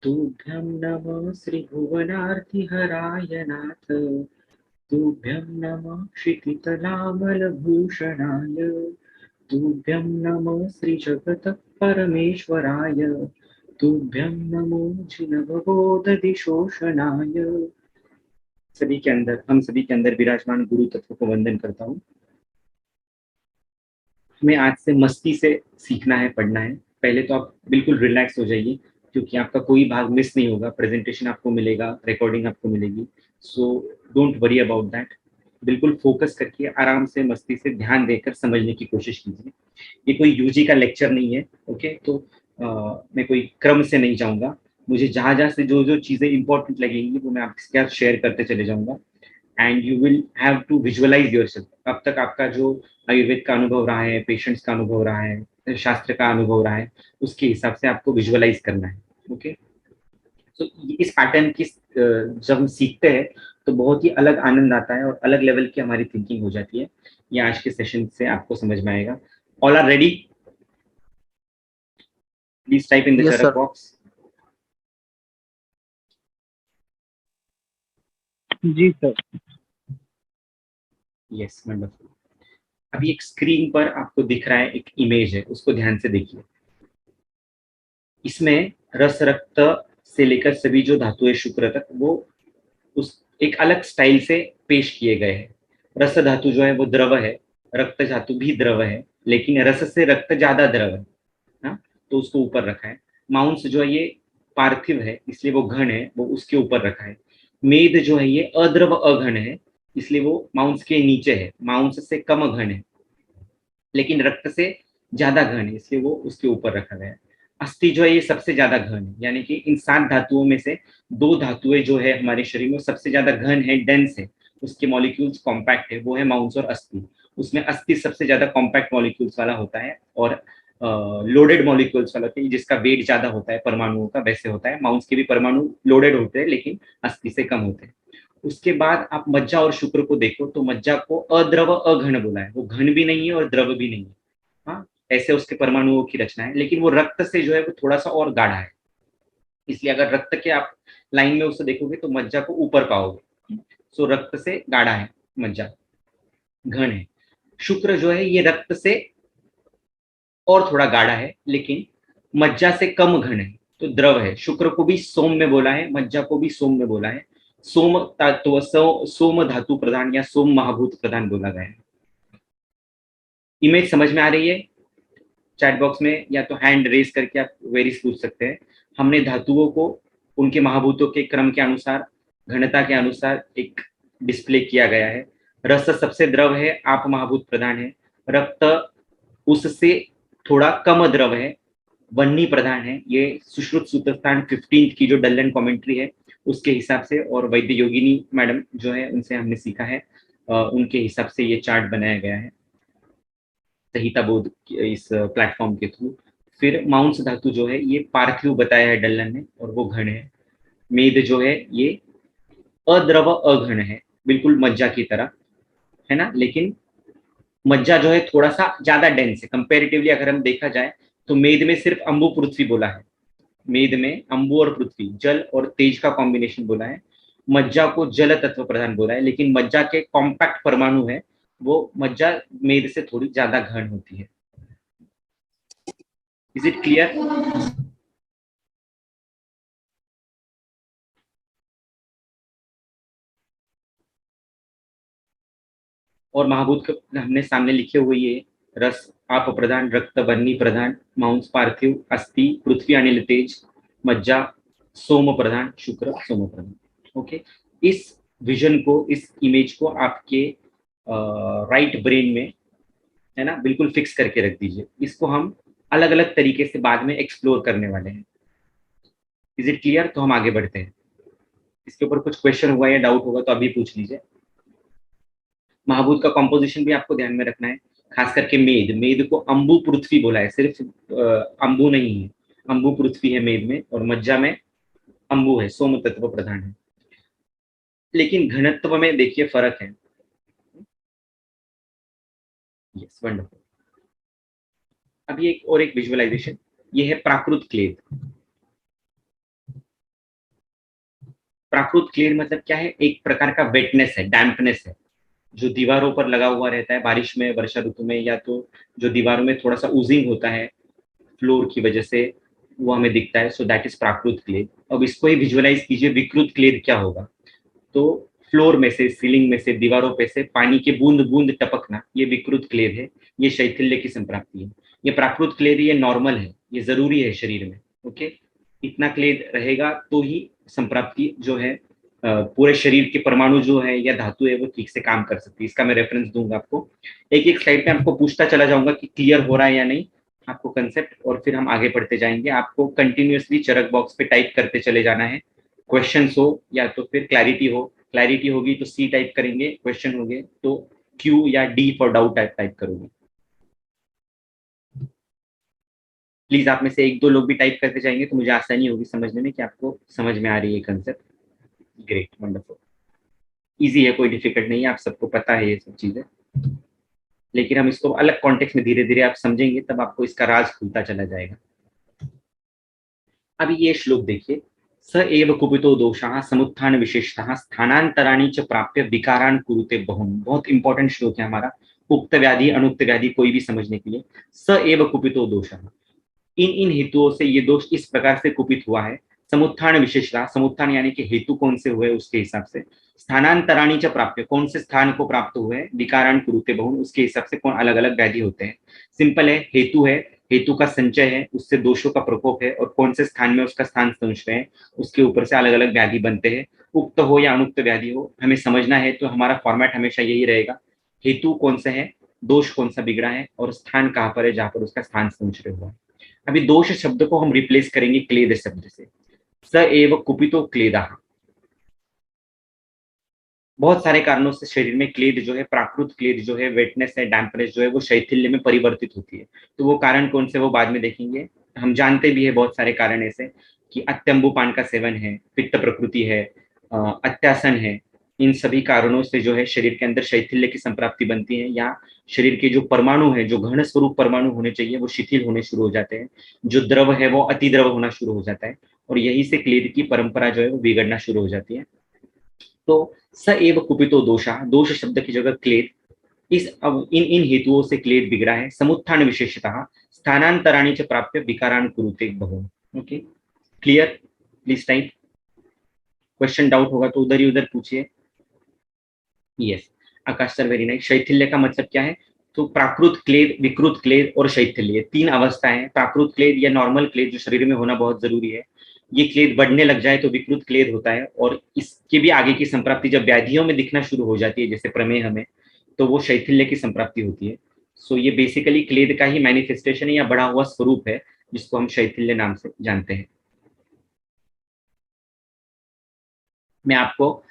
तुभ्यं नमः श्रीभुवनार्तिहराय नाथ, तुभ्यं नमः क्षितितलामलभूषणाय, तुभ्यं नमः श्रीजगतः परमेश्वराय, तुभ्यं नमो जिनभवोदधिशोषणाय। सभी के अंदर, हम सभी के अंदर विराजमान गुरु तत्व को वंदन करता हूँ। हमें आज से मस्ती से सीखना है, पढ़ना है। पहले तो आप बिल्कुल रिलैक्स हो जाइए, क्योंकि आपका कोई भाग मिस नहीं होगा। प्रेजेंटेशन आपको मिलेगा, रिकॉर्डिंग आपको मिलेगी, so don't worry about that. बिल्कुल फोकस करके आराम से मस्ती से ध्यान देकर समझने की कोशिश कीजिए। ये कोई यूजी का लेक्चर नहीं है, ओके? तो मैं कोई क्रम से नहीं जाऊंगा। मुझे जहां जहां से जो जो चीजें इंपॉर्टेंट लगेंगी वो मैं आपके साथ शेयर करते चले जाऊंगा, and you will have to visualise yourself. अब तक आपका जो आयुर्वेद का अनुभव रहा है, पेशेंट्स का अनुभव रहा है, शास्त्र का अनुभव रहा है, उसके हिसाब से आपको विजुअलाइज करना है, ओके? तो इस पैटर्न की जब हम सीखते हैं तो बहुत ही अलग आनंद आता है और अलग लेवल की हमारी थिंकिंग हो जाती है। ये आज के सेशन से आपको समझ में आएगा। All are ready? Please type in the yes chat sir. Box. जी सर। Yes, wonderful. अभी एक स्क्रीन पर आपको दिख रहा है, एक इमेज है, उसको ध्यान से देखिए। इसमें रस रक्त से लेकर सभी जो धातुएं शुक्र तक, वो उस एक अलग स्टाइल से पेश किए गए हैं। रस धातु जो है वो द्रव है, रक्त धातु भी द्रव है, लेकिन रस से रक्त ज्यादा द्रव है ना, तो उसको ऊपर रखा है। मांस जो है ये पार्थिव है, इसलिए वो घन है, वो उसके ऊपर रखा है। मेद जो है ये अद्रव अघन है, इसलिए वो मांस के नीचे है, मांस से कम घन है, लेकिन रक्त से ज्यादा घन है, इसलिए वो उसके ऊपर रखा गया है। अस्थि जो है ये सबसे ज्यादा घन है, यानी कि इन 7 धातुओं में से 2 धातुएं जो है हमारे शरीर में सबसे ज्यादा घन है, डेंस है, उसके मॉलिक्यूल्स कॉम्पैक्ट है, वो है मांस और अस्थि। उसमें अस्थि सबसे ज्यादा कॉम्पैक्ट मॉलिक्यूल्स वाला होता है, और लोडेड मॉलिक्यूल्स वाला होता है, जिसका वेट ज्यादा होता है परमाणुओं का, वैसे होता है। मांस के भी परमाणु लोडेड होते हैं, लेकिन अस्थि से कम होते हैं। उसके बाद आप मज्जा और शुक्र को देखो, तो मज्जा को अद्रव अघन बोला है, वो घन भी नहीं है और द्रव भी नहीं है। हाँ, ऐसे उसके परमाणुओं की रचना है, लेकिन वो रक्त से जो है वो थोड़ा सा और गाढ़ा है। इसलिए अगर रक्त के आप लाइन में उसे देखोगे तो मज्जा को ऊपर पाओगे। सो रक्त से गाढ़ा है मज्जा, घन है। शुक्र जो है ये रक्त से और थोड़ा गाढ़ा है, लेकिन मज्जा से कम घन है, तो द्रव है। शुक्र को भी सोम में बोला है, मज्जा को भी सोम में बोला है। सोम तत्व सोम धातु प्रधान या सोम महाभूत प्रधान बोला गया है। इमेज समझ में आ रही है? चैट बॉक्स में या तो हैंड रेज करके आप वेरीज पूछ सकते हैं। हमने धातुओं को उनके महाभूतों के क्रम के अनुसार, घनता के अनुसार एक डिस्प्ले किया गया है। रस सबसे द्रव है, आप महाभूत प्रधान है। रक्त उससे थोड़ा कम द्रव है, वन्नी प्रधान है। ये सुश्रुत सूत्रस्थान 15 की जो डलन कमेंट्री है उसके हिसाब से, और वैद्य योगिनी मैडम जो है उनसे हमने सीखा है, उनके हिसाब से ये चार्ट बनाया गया है संहिता बोध इस प्लेटफॉर्म के थ्रू। फिर माउंस धातु जो है ये पार्थिव बताया है डल्लन ने, और वो घन है। मेद जो है ये अद्रव अघन है, बिल्कुल मज्जा की तरह, है ना, लेकिन मज्जा जो है थोड़ा सा ज्यादा डेंस है कंपेरेटिवली। अगर हम देखा जाए तो मेद में सिर्फ अंबु पृथ्वी बोला है, मेद में अंबु और पृथ्वी, जल और तेज का कॉम्बिनेशन बोला है। मज्जा को जल तत्व प्रधान बोला है, लेकिन मज्जा के कॉम्पैक्ट परमाणु है, वो मज्जा मेद से थोड़ी ज्यादा घन होती है। Is it clear? और महाभूत हमने सामने लिखे हुए ये रस आप प्रधान, रक्त बन्नी प्रधान, मांस पार्थिव, अस्थि पृथ्वी अनिल तेज, मज्जा सोम प्रधान, शुक्र सोम प्रधान। ओके, इस विजन को, इस इमेज को आपके राइट ब्रेन में, है ना, बिल्कुल फिक्स करके रख दीजिए। इसको हम अलग अलग तरीके से बाद में एक्सप्लोर करने वाले हैं। Is it clear? तो हम आगे बढ़ते हैं। इसके ऊपर कुछ क्वेश्चन हुआ या डाउट होगा तो अभी पूछ लीजिए। महाभूत का कॉम्पोजिशन भी आपको ध्यान में रखना है, खास करके मेद। मेद को अंबु पृथ्वी बोला है, सिर्फ अंबु नहीं है, अंबु पृथ्वी है मेद में, और मज्जा में अंबु है, सोम तत्व प्रधान है। लेकिन घनत्व में देखिए फर्क है। Yes, wonderful. अभी एक और एक विजुअलाइजेशन, ये है प्राकृत क्लेद। प्राकृत क्लेद मतलब क्या है, एक प्रकार का वेटनेस है, डैम्पनेस है, जो दीवारों पर लगा हुआ रहता है बारिश में, वर्षा ऋतु में, या तो जो दीवारों में थोड़ा सा ऊजिंग होता है फ्लोर की वजह से, वो हमें दिखता है। सो दैट इज प्राकृत क्लेद। अब इसको ही विजुअलाइज कीजिए, विकृत क्लेद क्या होगा। तो फ्लोर में से, सीलिंग में से, दीवारों पे से पानी के बूंद बूंद टपकना, ये विकृत क्लेद है, ये शैथिल्य की संप्राप्ति है। ये प्राकृत क्लेद, ये नॉर्मल है, ये जरूरी है शरीर में। ओके, इतना क्लेद रहेगा तो ही संप्राप्ति जो है पूरे शरीर के परमाणु जो है या धातु है वो ठीक से काम कर सकती है। इसका मैं रेफरेंस दूंगा आपको, एक एक स्लाइड में आपको पूछता चला जाऊंगा कि क्लियर हो रहा है या नहीं आपको कंसेप्ट, और फिर हम आगे बढ़ते जाएंगे। आपको कंटिन्यूअसली चरक बॉक्स पे टाइप करते चले जाना है, क्वेश्चन हो या तो फिर क्लैरिटी हो। क्लैरिटी होगी तो सी टाइप करेंगे, क्वेश्चन हो गए तो क्यू या डी फॉर डाउट टाइप करोगे। प्लीज आप में से एक दो लोग भी टाइप करते जाएंगे तो मुझे आसानी होगी समझने में कि आपको समझ में आ रही है कंसेप्ट। ग्रेट, वंडरफुल, इजी है, कोई डिफिकल्ट नहीं है, आप सबको पता है ये सब चीजें, लेकिन हम इसको अलग कॉन्टेक्स्ट में धीरे धीरे आप समझेंगे तब आपको इसका राज खुलता चला जाएगा। अभी ये श्लोक देखिए, स एव कुपितो दोषाः समुत्थान विशेषतः स्थानांतराणि च प्राप्य विकारान कुरुते बहुम। बहुत इंपॉर्टेंट श्लोक है हमारा, उक्त व्याधि अनुक्त व्याधि कोई भी समझने के लिए। स एव कुपितो दोषाः, इन इन हेतुओं से ये दोष इस प्रकार से कुपित हुआ है। समुत्थान विशेषता, समुत्थान यानी कि हेतु कौन से हुए उसके हिसाब से। स्थानांतराणी च प्राप्य, कौन से स्थान को प्राप्त हुए। विकारान कुरुते बहुन, उसके हिसाब से कौन अलग अलग व्याधि होते हैं। सिंपल है, हेतु है, हेतु का संचय है, उससे दोषों का प्रकोप है, और कौन से स्थान में उसका स्थान संशय है, उसके ऊपर से अलग अलग व्याधि बनते हैं। उक्त हो या अनुक्त व्याधि हो, हमें समझना है तो हमारा फॉर्मेट हमेशा यही रहेगा, हेतु कौन सा है, दोष कौन सा बिगड़ा है, और स्थान कहाँ पर है जहां पर उसका स्थान संचय हुआ है। अभी दोष शब्द को हम रिप्लेस करेंगे क्लेद शब्द से। स एव कुपितो क्लेदा, बहुत सारे कारणों से शरीर में क्लेद जो है, प्राकृत क्लेद जो है, वेटनेस है, डैम्पनेस जो है, वो शैथिल्य में परिवर्तित होती है। तो वो कारण कौन से वो बाद में देखेंगे। हम जानते भी है बहुत सारे कारण ऐसे कि अत्यंबुपान का सेवन है, पित्त प्रकृति है, अत्यासन है, इन सभी कारणों से जो है शरीर के अंदर शैथिल्य की संप्राप्ति बनती है, या शरीर के जो परमाणु है, जो घन स्वरूप परमाणु होने चाहिए, वो शिथिल होने शुरू हो जाते हैं, जो द्रव है वो अति द्रव होना शुरू हो जाता है, और यही से क्लेद की परंपरा जो है वो बिगड़ना शुरू हो जाती है। तो स एव कुपितो दोषा, दोष शब्द की जगह क्लेद, इस अब इन इन हेतुओं से क्लेद बिगड़ा है। समुत्थान विशेषतः स्थानांतराणि च प्राप्य विकारान कुरुते बहु। Okay, clear, please type. Question doubt होगा तो उधर ही उधर पूछिए। यस, आकाश सर वेरी नाइस। शैथिल्य का मतलब क्या है, तो प्राकृत क्लेद, विकृत क्लेद और शैथिल्य, तीन अवस्था है। प्राकृत क्लेद या नॉर्मल क्लेद जो शरीर में होना बहुत जरूरी है, ये क्लेद बढ़ने लग जाए तो विकृत क्लेद होता है, और इसके भी आगे की संप्राप्ति जब व्याधियों में दिखना शुरू हो जाती है, जैसे प्रमेह में, तो वो शैथिल्य की संप्राप्ति होती है। सो ये बेसिकली क्लेद का ही मैनिफेस्टेशन या बढ़ा हुआ स्वरूप है, जिसको हम शैथिल्य नाम से जानते हैं। मैं आपको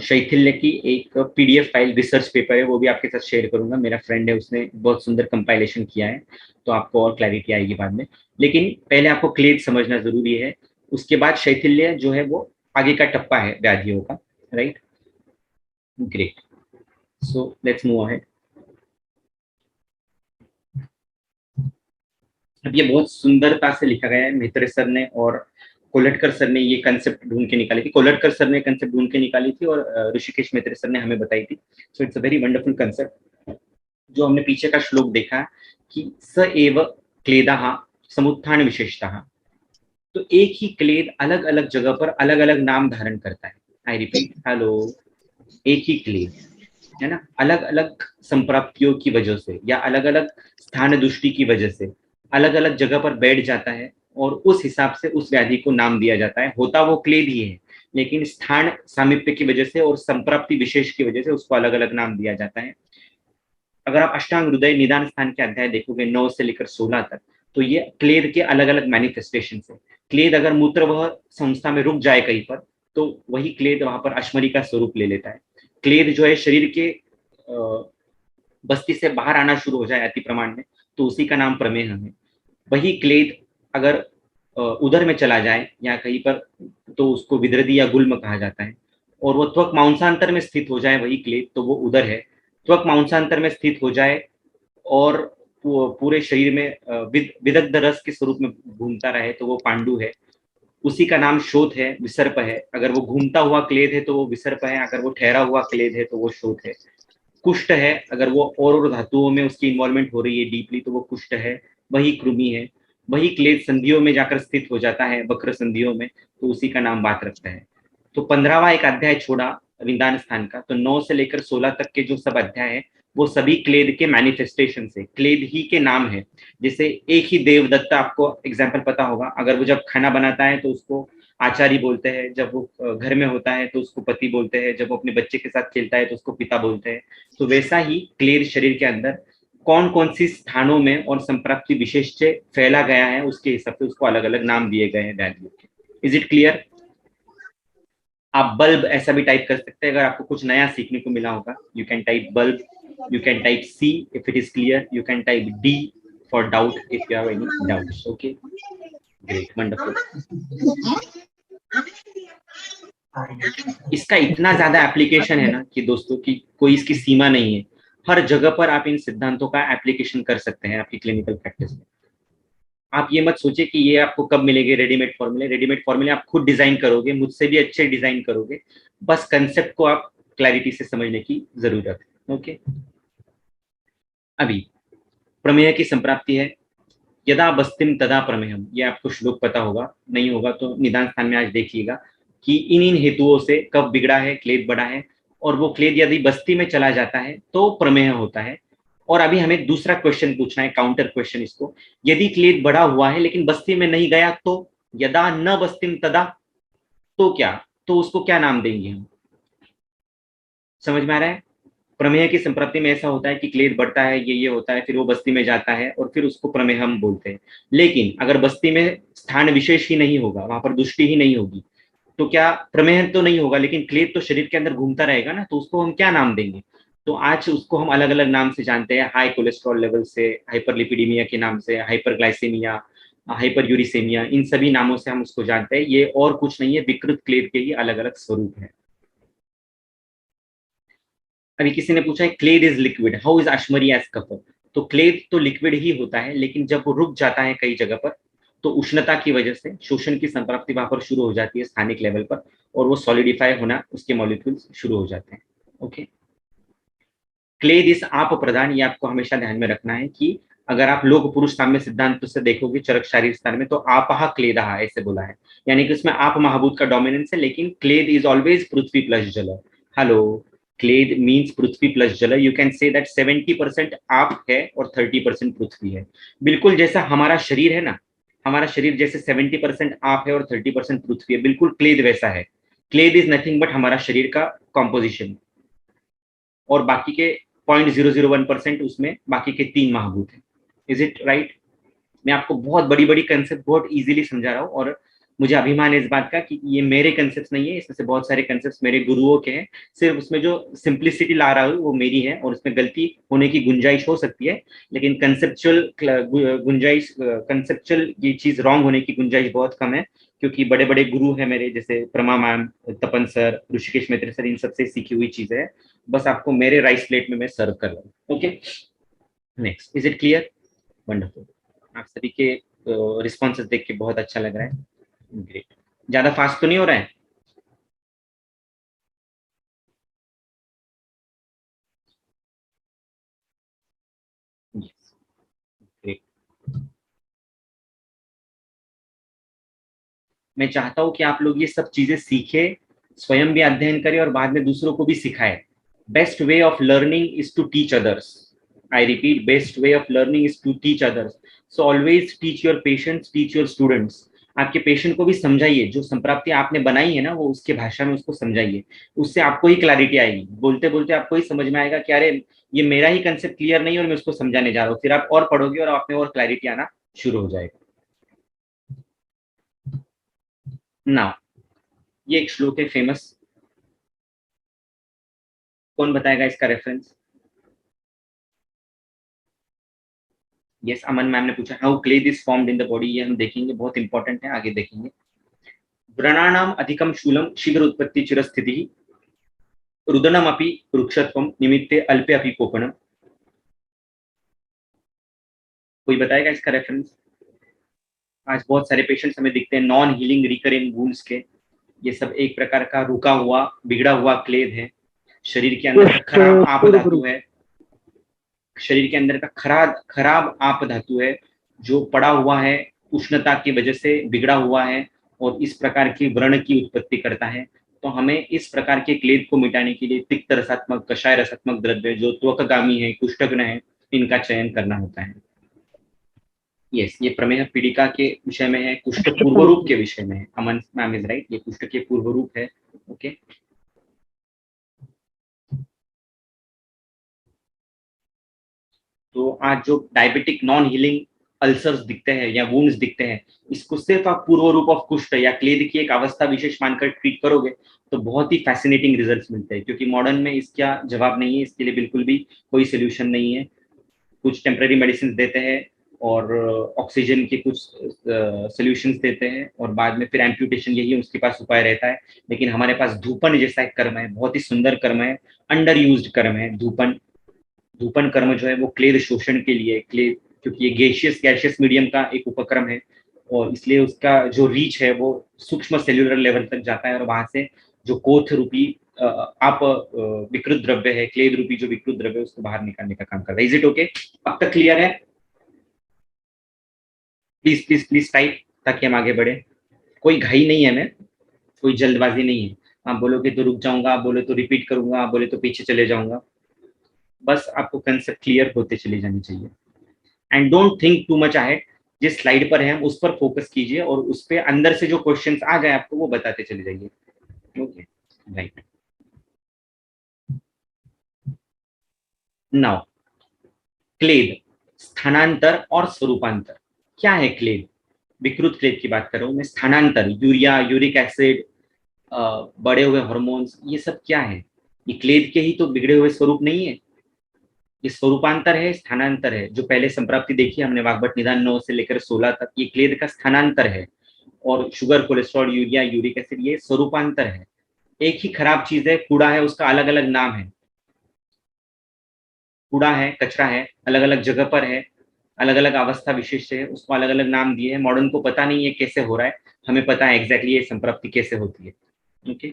शैथिल्य की एक पीडीएफ फाइल, रिसर्च पेपर है, वो भी आपके साथ शेयर करूंगा। मेरा फ्रेंड है, उसने बहुत सुंदर कंपाइलेशन किया है, तो आपको और क्लैरिटी आएगी बाद में। लेकिन पहले आपको क्लेद समझना जरूरी है, उसके बाद शैथिल्य जो है वो आगे का टप्पा है व्याधियों का। Right, great, so let's move ahead. अब ये बहुत सुंदरता से लिखा गया है, मेहतरे सर ने और कोलटकर सर ने ये कंसेप्ट ढूंढ के निकाली थी। कोलटकर सर ने कंसेप्ट ढूंढ के निकाली थी, और ऋषिकेश मेहतरे सर ने हमें बताई थी। So it's a very wonderful concept. जो हमने पीछे का श्लोक देखा कि स एव क्लेदा समुत्थान विशेषता, तो एक ही क्लेद अलग अलग जगह पर अलग अलग नाम धारण करता है। आई रिपीट, हेलो, एक ही क्लेद है ना, अलग अलग संप्राप्तियों की वजह से या अलग अलग स्थान दृष्टि की वजह से अलग अलग जगह पर बैठ जाता है, और उस हिसाब से उस व्याधि को नाम दिया जाता है। होता वो क्लेद ही है, लेकिन स्थान सामिप्य की वजह से और संप्राप्ति विशेष की वजह से उसको अलग अलग नाम दिया जाता है। अगर आप अष्टांग हृदय निदान स्थान के अध्याय देखोगे 9 से लेकर 16 तक, तो ये क्लेद के अलग अलग मैनिफेस्टेशन है। क्लेद अगर मूत्र वह संस्था में रुक जाए कहीं पर, तो वही क्लेद वहां पर अश्मरी का स्वरूप ले लेता है। क्लेद जो है शरीर के बस्ती से बाहर आना शुरू हो जाए अति प्रमाण में, तो उसी का नाम प्रमेह है। वही क्लेद अगर उदर में चला जाए या कहीं पर, तो उसको विद्रदी या गुल्म कहा जाता है। और वो त्वक मांसांतर में स्थित हो जाए वही क्लेद, तो वो उदर है। त्वक मांसांतर में स्थित हो जाए और पूरे शरीर में विदग्ध रस के स्वरूप में घूमता रहे, तो वो पांडु है। उसी का नाम शोथ है, विसर्प है। अगर वो घूमता हुआ क्लेद है तो वो विसर्प है, अगर वो ठहरा हुआ क्लेद है तो वो शोथ है। कुष्ठ है, अगर वो और धातुओं में उसकी इन्वॉल्वमेंट हो रही है डीपली तो वो कुष्ठ है, वही कृमि है। वही क्लेद संधियों में जाकर स्थित हो जाता है, वक्र संधियों में, तो उसी का नाम बात रखता है। तो 15वां एक अध्याय छोड़ा विंदान स्थान का, तो 9 से लेकर 16 तक के जो सब अध्याय है वो सभी क्लेद के मैनिफेस्टेशन से, क्लेद ही के नाम है। जैसे एक ही देवदत्त, आपको एग्जाम्पल पता होगा, अगर वो जब खाना बनाता है तो उसको आचार्य बोलते हैं, जब वो घर में होता है तो उसको पति बोलते हैं, जब वो अपने बच्चे के साथ खेलता है तो उसको पिता बोलते हैं। तो वैसा ही क्लेद शरीर के अंदर कौन कौन सी स्थानों में और संप्राप्ति विशेष से फैला गया है उसके हिसाब से उसको अलग अलग नाम दिए गए हैं वैल्यू के। Is it clear? आप बल्ब ऐसा भी टाइप कर सकते हैं अगर आपको कुछ नया सीखने को मिला होगा। You can type bulb, you can type see if it is clear, you can type D for doubt if you have any doubts. Okay, great, wonderful. इसका इतना ज्यादा एप्लीकेशन है ना कि दोस्तों की कोई इसकी सीमा नहीं है। हर जगह पर आप इन सिद्धांतों का एप्लीकेशन कर सकते हैं आपकी क्लिनिकल प्रैक्टिस में। आप ये मत सोचिए कि ये आपको कब मिलेंगे रेडीमेड फॉर्मूले। रेडीमेड फॉर्मूले आप खुद डिजाइन करोगे, मुझसे भी अच्छे डिजाइन करोगे, बस कंसेप्ट को आप क्लैरिटी से समझने की जरूरत है। ओके, अभी प्रमेय की संप्राप्ति है। यदा बस्तिम तदा प्रमेयम, ये आपको श्लोक पता होगा, नहीं होगा तो निदान स्थान में आज देखिएगा कि इन इन हेतुओं से कब बिगड़ा है, क्लेद बड़ा है, और वो क्लेद यदि बस्ती में चला जाता है तो प्रमेय होता है। और अभी हमें दूसरा क्वेश्चन पूछना है, काउंटर क्वेश्चन इसको, यदि क्लेद बड़ा हुआ है लेकिन बस्ती में नहीं गया तो, यदा न बस्तिम तदा, तो क्या, तो उसको क्या नाम देंगे हम? समझ में आ रहा है? प्रमेय की संप्राप्ति में ऐसा होता है कि क्लेद बढ़ता है, ये होता है, फिर वो बस्ती में जाता है और फिर उसको प्रमेय हम बोलते हैं। लेकिन अगर बस्ती में स्थान विशेष ही नहीं होगा, वहां पर दृष्टि ही नहीं होगी, तो क्या प्रमेय तो नहीं होगा लेकिन क्लेद तो शरीर के अंदर घूमता रहेगा ना, तो उसको हम क्या नाम देंगे? तो आज उसको हम अलग अलग नाम से जानते हैं, हाई कोलेस्ट्रॉल लेवल से, हाइपरलिपिडीमिया के नाम से, हाइपरग्लाइसेमिया, हाइपर यूरिसेमिया, इन सभी नामों से हम उसको जानते हैं। ये और कुछ नहीं है, विकृत क्लेद के ही अलग अलग स्वरूप है। अभी किसी ने पूछा है क्लेड इज लिक्विड, हाउ इज अश्मरी एज कपर? तो क्लेड तो लिक्विड ही होता है, लेकिन जब वो रुक जाता है कई जगह पर तो उष्णता की वजह से शोषण की संप्राप्ति वहां पर शुरू हो जाती है स्थानिक लेवल पर, और वो सॉलिडिफाई होना, उसके मॉलिक्यूल्स शुरू हो जाते हैं। ओके, क्लेद इस आप प्रदान, ये आपको हमेशा ध्यान में रखना है कि अगर आप लोक पुरुष साम्य सिद्धांत से देखोगे चरक शारीर स्थान में, तो आपहा क्लेदहा ऐसे बोला है, यानी कि उसमें आप महाभूत का डोमिनेंस है, लेकिन क्लेद इज ऑलवेज पृथ्वी प्लस जल। हेलो, क्लेद मीन्स पृथ्वी प्लस जल। यू कैन से दैट 70% आप है और 30% पृथ्वी है। बिल्कुल जैसा हमारा शरीर है ना, हमारा शरीर जैसे 70% आप है और 30% पृथ्वी है, बिल्कुल क्लेद वैसा है। क्लेद इज नथिंग बट हमारा शरीर का कॉम्पोजिशन, और बाकी के 0.001% उसमें बाकी के 3 महाभूत हैं। Is it right? मैं आपको बहुत बड़ी बड़ी कंसेप्ट बहुत इजीली समझा रहा हूँ, और मुझे अभिमान है इस बात का कि ये मेरे कंसेप्ट नहीं है, इसमें से बहुत सारे कंसेप्ट मेरे गुरुओं के हैं। सिर्फ उसमें जो सिंप्लिसिटी ला रहा हूँ वो मेरी है, और उसमें गलती होने की गुंजाइश हो सकती है, लेकिन कंसेप्चुअल गुंजाइश, कंसेप्चुअल ये चीज रॉन्ग होने की गुंजाइश बहुत कम है, क्योंकि बड़े बड़े गुरु हैं मेरे, जैसे प्रमा मैम, तपन सर, ऋषिकेश मैत्री सर, इन सबसे सीखी हुई चीजें है। बस आपको मेरे राइस प्लेट में मैं सर्व कर रहा हूँ। Okay, next, is it clear? Wonderful. आप सभी के रिस्पॉन्सेस देख के बहुत अच्छा लग रहा है। ग्रेट। ज्यादा फास्ट तो नहीं हो रहा है? Yes, great. मैं चाहता हूं कि आप लोग ये सब चीजें सीखे, स्वयं भी अध्ययन करें और बाद में दूसरों को भी सिखाएं। Best way of learning is to teach others. I repeat, best way of learning is to teach others. So always teach your patients, teach your students. आपके पेशेंट को भी समझाइए, जो संप्राप्ति आपने बनाई है ना वो उसके भाषा में उसको समझाइए, उससे आपको ही क्लैरिटी आएगी। बोलते बोलते आपको ही समझ में आएगा कि अरे ये मेरा ही कंसेप्ट क्लियर नहीं है और मैं उसको समझाने जा रहा हूँ, फिर आप और पढ़ोगे और आप में और क्लैरिटी आना शुरू हो जाएगा। नाउ, ये एक श्लोक है फेमस, कौन बताएगा इसका रेफरेंस? यस, अमन मैम ने पूछा हाउ क्लेद is formed in the body, ये हम देखेंगे, बहुत इंपॉर्टेंट है, आगे देखेंगे। व्रणानाम अधिकम शूलम शीघ्र उत्पत्ति चिरस्थिति, रुदनम अपि वृक्षत्वम निमित्ते अल्पे अपि कोपणम। कोई बताएगा इसका रेफरेंस? आज बहुत सारे पेशेंट्स हमें दिखते हैं नॉन हीलिंग रिकरिंग वुंड्स के, ये सब एक प्रकार का रुका हुआ बिगड़ा हुआ क्लेद है। शरीर के अंदर का खराब आप धातु है, शरीर के अंदर का खराब आप धातु है जो पड़ा हुआ है, उष्णता की वजह से बिगड़ा हुआ है और इस प्रकार की व्रण की उत्पत्ति करता है। तो हमें इस प्रकार के क्लेद को मिटाने के लिए तिक्त रसात्मक, कषाय रसात्मक द्रव्य जो त्वकगामी है, कुष्ठग्न है, इनका चयन करना होता है। यस, ये प्रमेह पीड़िका के विषय में है, कुष्ठ पूर्व रूप के विषय में है। अमन मैम इज राइट, ये कुष्ठ के पूर्व रूप है। ओके, तो आज जो डायबिटिक नॉन हीलिंग अल्सर्स दिखते हैं या वुंड्स दिखते हैं, इसको सिर्फ आप पूर्व रूप ऑफ कुष्ठ या क्लेद की एक अवस्था विशेष मानकर ट्रीट करोगे तो बहुत ही फैसिनेटिंग रिजल्ट्स मिलते हैं, क्योंकि मॉडर्न में इसका जवाब नहीं है, इसके लिए बिल्कुल भी कोई सोल्यूशन नहीं है। कुछ टेम्पररी मेडिसिन देते हैं और ऑक्सीजन के कुछ सोल्यूशंस देते हैं और बाद में फिर एम्प्यूटेशन, यही उसके पास उपाय रहता है। लेकिन हमारे पास धूपन जैसा एक कर्म है, बहुत ही सुंदर कर्म है, अंडर यूज्ड कर्म है धूपन। धूपन कर्म जो है वो क्लेद शोषण के लिए, क्लेद क्योंकि ये गैशियस मीडियम का एक उपक्रम है और इसलिए उसका जो रीच है वो सूक्ष्म सेल्यूलर लेवल तक जाता है और वहां से जो कोथ रूपी आप विकृत द्रव्य है, क्लेद रूपी जो विकृत द्रव्य है, उसको बाहर निकालने का काम करता है। Is it okay? अब तक क्लियर है? प्लीज प्लीज प्लीज टाइप, ताकि हम आगे बढ़े। कोई घाई नहीं है, मैं कोई जल्दबाजी नहीं है। आप बोलोगे तो रुक जाऊंगा, आप बोले तो रिपीट करूंगा, आप बोले तो पीछे चले जाऊंगा। बस आपको कंसेप्ट क्लियर होते चली जानी चाहिए। And don't think too much ahead, जिस स्लाइड पर है हम उस पर फोकस कीजिए और उस पे अंदर से जो क्वेश्चंस आ जाए आपको वो बताते चले जाइए। Okay, right. नाउ क्लेद, स्थानांतर और स्वरूपांतर। क्या है क्लेद? विकृत क्लेद की बात कर रहा हूं मैं। स्थानांतर, यूरिया, यूरिक एसिड, बड़े हुए हार्मोन्स, ये सब क्या है? ये क्लेद के ही तो बिगड़े हुए स्वरूप नहीं है। ये स्वरूपांतर है, स्थानांतर है। जो पहले संप्राप्ति देखी हमने वाग्भट निदान 9 से लेकर 16 तक, ये क्लेद का स्थानांतर है। और sugar, cholesterol, urea, uric acid, ये स्वरूपांतर है। एक ही खराब चीज है, कूड़ा है, उसका अलग अलग नाम है। कूड़ा है, कचरा है, अलग अलग जगह पर है, अलग अलग अवस्था विशेष है, उसको अलग अलग नाम दिए है। मॉडर्न को पता नहीं है कैसे हो रहा है, हमें पता है एग्जैक्टली ये संप्राप्ति कैसे होती है। ओके,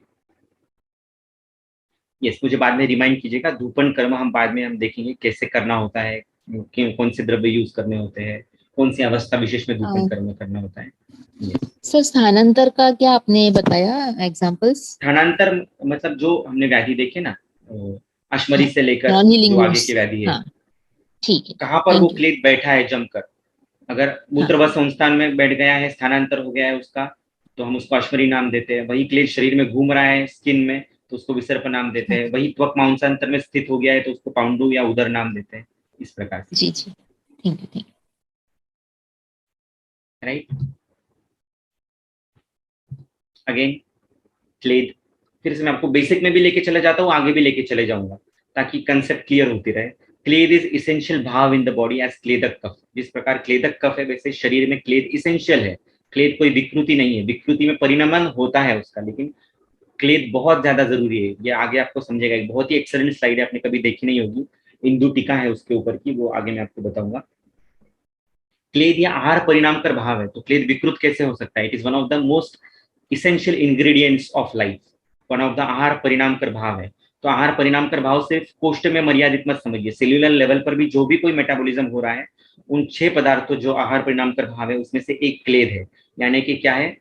यस, मुझे बाद में रिमाइंड कीजिएगा। धूपन कर्म हम बाद में हम देखेंगे कैसे करना होता है, कौन से द्रव्य यूज करने होते हैं, कौन सी अवस्था विशेष में धूपन कर्म करना होता है। सर स्थानांतर का क्या आपने बताया एग्जांपल्स? स्थानांतर मतलब जो हमने व्याधि देखे ना, अश्मरी से लेकर नॉन हीलिंग जो आगे वुंड्स, की व्याधि है, हाँ ठीक है, कहाँ पर वो थैंक यू। क्लेद बैठा है जमकर। अगर मूत्रवा संस्थान में बैठ गया है, स्थानांतर हो गया है उसका, तो हम उसको अश्मरी नाम देते हैं। वही क्लेद शरीर में घूम रहा है स्किन में, तो उसको विसर्प नाम देते हैं। वही त्वक मांसांतर में स्थित हो गया है तो उसको पाउंडू या उदर नाम देते हैं। इस प्रकार से, जी जी, thank you thank you. Right. Again क्लेद, फिर से मैं आपको बेसिक में भी लेके चले जाता हूँ, आगे भी लेके चले जाऊंगा ताकि कंसेप्ट क्लियर होती रहे। क्लेद इज इसेंशियल भाव इन द बॉडी एज क्लेदक कफ। जिस प्रकार क्लेदक कफ है, वैसे शरीर में क्लेद इसेंशियल है। क्लेद कोई विकृति नहीं है, विकृति में परिणमन होता है उसका, लेकिन क्लेद बहुत ज्यादा जरूरी है। ये आगे आपको समझेगा। एक बहुत ही एक्सलेंट स्लाइड है, आपने कभी देखी नहीं होगी, इंदु टीका है उसके ऊपर की, वो आगे मैं आपको बताऊंगा। क्लेद या आहार परिणाम कर भाव है, तो क्लेद विकृत कैसे हो सकता है? It is one of the most essential ingredients of life. One of the आहार परिणाम कर भाव है। तो आहार परिणाम कर भाव सिर्फ कोष्ठ में मर्यादित मत समझिए, सेल्यूलर लेवल पर भी जो भी कोई मेटाबॉलिज्म हो रहा है, उन 6 पदार्थों जो आहार परिणाम कर भाव है उसमें से एक क्लेद है। यानी कि क्या है?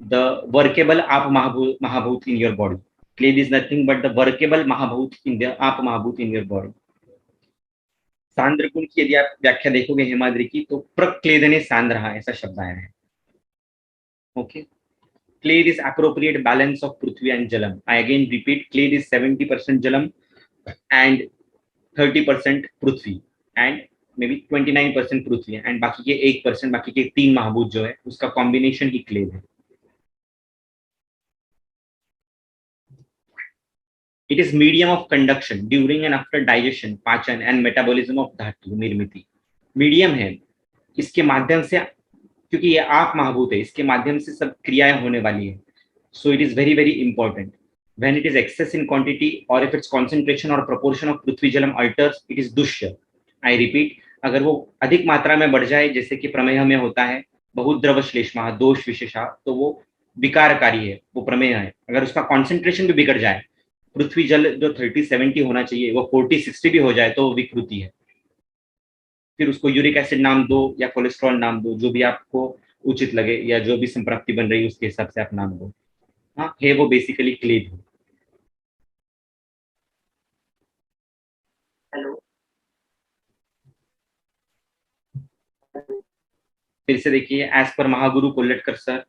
द वर्केबल आप महाभूत इन योर बॉडी। क्लेद is nothing but the workable महाभूत इन द आप महाभूत इन योर बॉडी। सांद्र गुण की यदि आप व्याख्या देखोगे हेमाद्रि की, तो प्रक्लेदने सांद्र, ऐसा शब्द आया है। Okay, clay is appropriate balance of prithvi and jalam. I again repeat, clay is 70% jalam and 30% prithvi and maybe 29% prithvi and बाकी के 1%, बाकी के 3 महाभूत जो है उसका कॉम्बिनेशन ही clay है। It is medium of conduction during and after digestion, पाचन and metabolism of धातु निर्मिति। मीडियम है, इसके माध्यम से, क्योंकि ये आप महाभूत है, इसके माध्यम से सब क्रियाएं होने वाली है। So it is very very important. When it is excess in quantity or if its concentration or proportion of Prithvi Jalam alters, it is दुष्य। I repeat, अगर वो अधिक मात्रा में बढ़ जाए, जैसे कि प्रमेह में होता है, बहुद्रव श्लेष्मा दोष विशेषा, तो वो विकारकारी है, वो प्रमेय है। अगर उसका कॉन्सेंट्रेशन भी बिगड़ जाए, पृथ्वी जल जो 30-70 होना चाहिए वो 40-60 भी हो जाए तो विकृति है। फिर उसको यूरिक एसिड नाम दो या कोलेस्ट्रॉल नाम दो, जो भी आपको उचित लगे, या जो भी संप्राप्ति बन रही है उसके हिसाब से आप नाम दो। हाँ, है वो बेसिकली क्लेद है। हेलो, फिर से देखिए, as per Mahaguru Kolhatkar sir,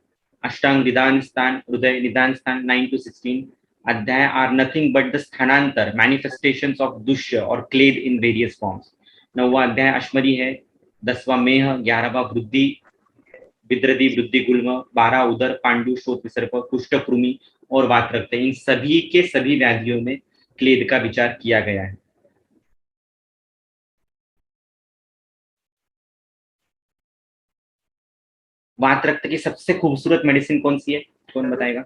अष्टांग निदान स्थान, हृदय निदान स्थान 9 to 16 अध्याय आर नथिंग बट द स्थानांतर मैनिफेस्टेशंस ऑफ दुष्य और क्लेद इन वेरियस फॉर्म्स। 9वां अध्याय अश्मरी है, 10वां मेह, 11वां वृद्धि विद्रदी वृद्धि गुल्म, 12 उदर पांडु शोथ विसर्प कुष्ठ कृमि और वात रक्त, इन सभी के सभी व्याधियों में क्लेद का विचार किया गया है। वात रक्त की सबसे खूबसूरत मेडिसिन कौन सी है, कौन बताएगा?